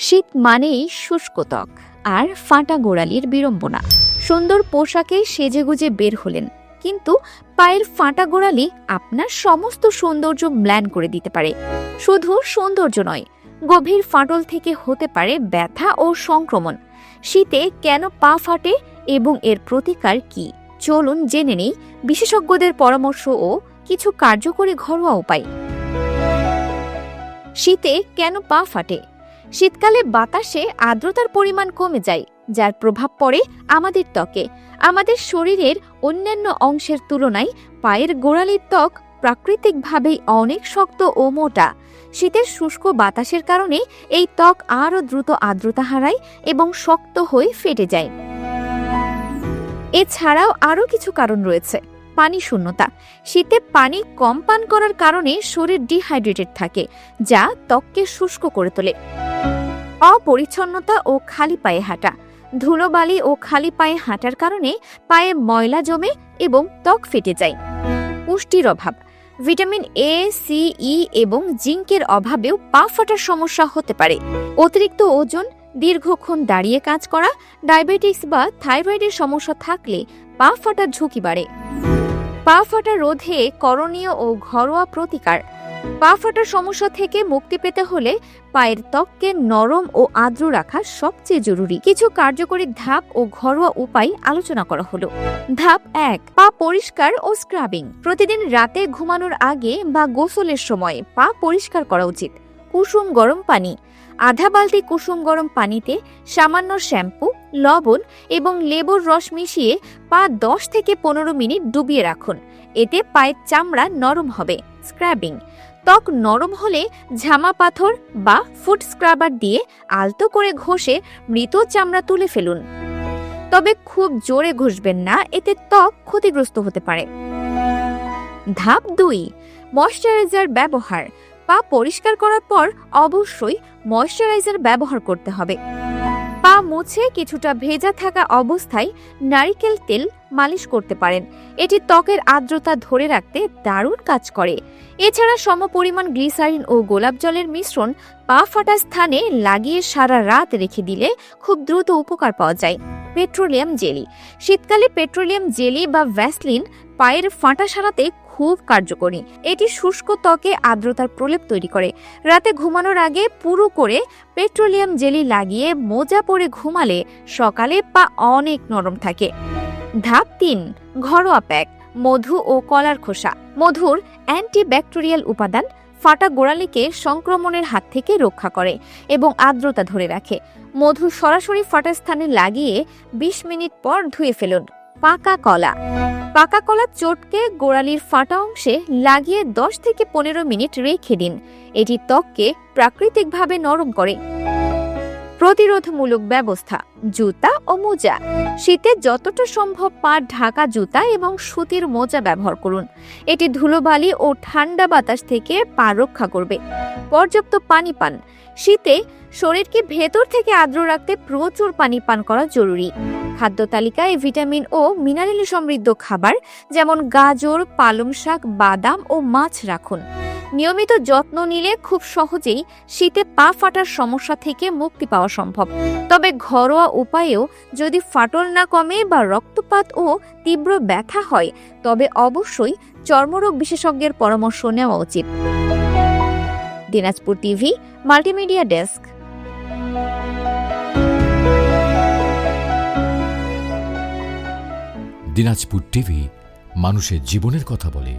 শীত মানেই শুষ্ক ত্বক আর ফাটা গোড়ালির বিড়ম্বনা। সুন্দর পোশাকে সেজেগুজে বের হলেন, কিন্তু পায়ের ফাটা গোড়ালি আপনার সমস্ত সৌন্দর্য ম্লান করে দিতে পারে। শুধু সৌন্দর্য নয়, গভীর ফাটল থেকে হতে পারে ব্যথা ও সংক্রমণ। শীতে কেন পা ফাটে এবং এর প্রতিকার কি, চলুন জেনে নেই বিশেষজ্ঞদের পরামর্শ ও কিছু কার্যকরী ঘরোয়া উপায়। শীতে কেন পা ফাটে? শীতকালে বাতাসে আর্দ্রতার পরিমাণ কমে যায়, যার প্রভাব পড়ে আমাদের ত্বকে। আমাদের শরীরের অন্যান্য অংশের তুলনায় পায়ের গোড়ালির ত্বক প্রাকৃতিকভাবেই অনেক শক্ত ও মোটা। শীতের শুষ্ক বাতাসের কারণে এই ত্বক আরও দ্রুত আর্দ্রতা হারায় এবং শক্ত হয়ে ফেটে যায়। এছাড়াও আরও কিছু কারণ রয়েছে। পানি শূন্যতা। শীতে পানি কম পান করার কারণে শরীর ডিহাইড্রেটেড থাকে, যা ত্বককে শুষ্ক করে তোলে। অপরিচ্ছন্নতা ও খালি পায়ে হাঁটা। ধুলোবালি ও খালি পায়ে হাঁটার কারণে পায়ে ময়লা জমে এবং ত্বক ফেটে যায়। পুষ্টির অভাব। ভিটামিন এ, সি, ই এবং জিঙ্কের অভাবেও পা ফাটার সমস্যা হতে পারে। অতিরিক্ত ওজন, দীর্ঘক্ষণ দাঁড়িয়ে কাজ করা, ডায়াবেটিস বা থাইরয়েডের সমস্যা থাকলে পা ফাটার ঝুঁকি বাড়ে। পা ফাটা রোধে করণীয় ও ঘরোয়া প্রতিকার। পা ফাটার সমস্যা থেকে মুক্তি পেতে হলে পায়ের ত্বককে নরম ও আর্দ্র রাখা সবচেয়ে জরুরি। কিছু কার্যকরী ধাপ ও ঘরোয়া উপায় আলোচনা করা হলো। ধাপ 1, পা পরিষ্কার ও স্ক্রাবিং। প্রতিদিন রাতে ঘুমানোর আগে বা গোসলের সময় পা পরিষ্কার করা উচিত। কুসুম গরম পানি। আধা বালতি কুসুম গরম পানিতে সামান্য শ্যাম্পু, লবণ এবং লেবুর রস মিশিয়ে পা 10 থেকে 15 মিনিট ডুবিয়ে রাখুন। এতে পায়ের চামড়া নরম হবে। স্ক্রাবিং। ত্বক নরম হলে ঝামা পাথর বা ফুট স্ক্রাবার দিয়ে আলতো করে ঘষে মৃত চামড়া তুলে ফেলুন। তবে খুব জোরে ঘষবেন না, এতে ত্বক ক্ষতিগ্রস্ত হতে পারে। ধাপ 2, ময়শ্চারাইজার ব্যবহার। পা পরিষ্কার করার পর অবশ্যই ময়শ্চারাইজার ব্যবহার করতে হবে। পা মুছে কিছুটা ভেজা থাকা অবস্থায় নারিকেল তেল মালিশ করতে পারেন। এটি ত্বকের আর্দ্রতা ধরে রাখতে দারুণ কাজ করে। এছাড়া সমপরিমাণ গ্লিসারিন ও গোলাপ জলের মিশ্রণ পা ফাটা স্থানে লাগিয়ে সারা রাত রেখে দিলে খুব দ্রুত উপকার পাওয়া যায়। Petroleum jelly. শীতকালে পেট্রোলিয়াম জেলি বা ভ্যাসলিন পায়ের ফাটা সারাতে খুব কার্যকরী। এটি শুষ্ক ত্বকে আর্দ্রতার প্রলেপ তৈরি করে। রাতে ঘুমানোর আগে পুরো করে পেট্রোলিয়াম জেলি লাগিয়ে মোজা পরে ঘুমালে সকালে পা অনেক নরম থাকে। ধাপ 3, ঘরোয়া প্যাক। মধু ও কলার খোসা। মধুর অ্যান্টিব্যাকটেরিয়াল উপাদান ফাটা গোড়ালিকে সংক্রমণের হাত থেকে রক্ষা করে এবং আর্দ্রতা ধরে রাখে। মধু সরাসরি ফাটা স্থানে লাগিয়ে 20 মিনিট পর ধুয়ে ফেলুন। পাকা কলা। পাকা কলা চটকে গোড়ালির ফাটা অংশে লাগিয়ে 10 থেকে 15 মিনিট রেখে দিন। এটি ত্বককে প্রাকৃতিকভাবে নরম করে। প্রতিরোধমূলক ব্যবস্থা। জুতা ও মোজা। শীতে যতটা সম্ভব পা ঢাকা জুতা এবং সুতির মোজা ব্যবহার করুন। এটি ধুলোবালি ও ঠান্ডা বাতাস থেকে পা রক্ষা করবে। পর্যাপ্ত পানি পান। শীতে শরীরকে ভেতর থেকে আর্দ্র রাখতে প্রচুর পানি পান করা জরুরি। খাদ্য তালিকায় ভিটামিন ও মিনারেলে সমৃদ্ধ খাবার যেমন গাজর, পালং শাক, বাদাম ও মাছ রাখুন। নিয়মিত যত্ন নিলে খুব সহজেই শীতে পা ফাটার সমস্যা থেকে মুক্তি পাওয়া সম্ভব। তবে ঘরোয়া উপায়েও যদি ফাটল না কমে বা রক্তপাত ও তীব্র ব্যথা হয়, তবে অবশ্যই চর্মরোগ বিশেষজ্ঞের পরামর্শ নেওয়া উচিত। Dinajpur TV multimedia desk. Dinajpur TV মানুষের জীবনের কথা বলে।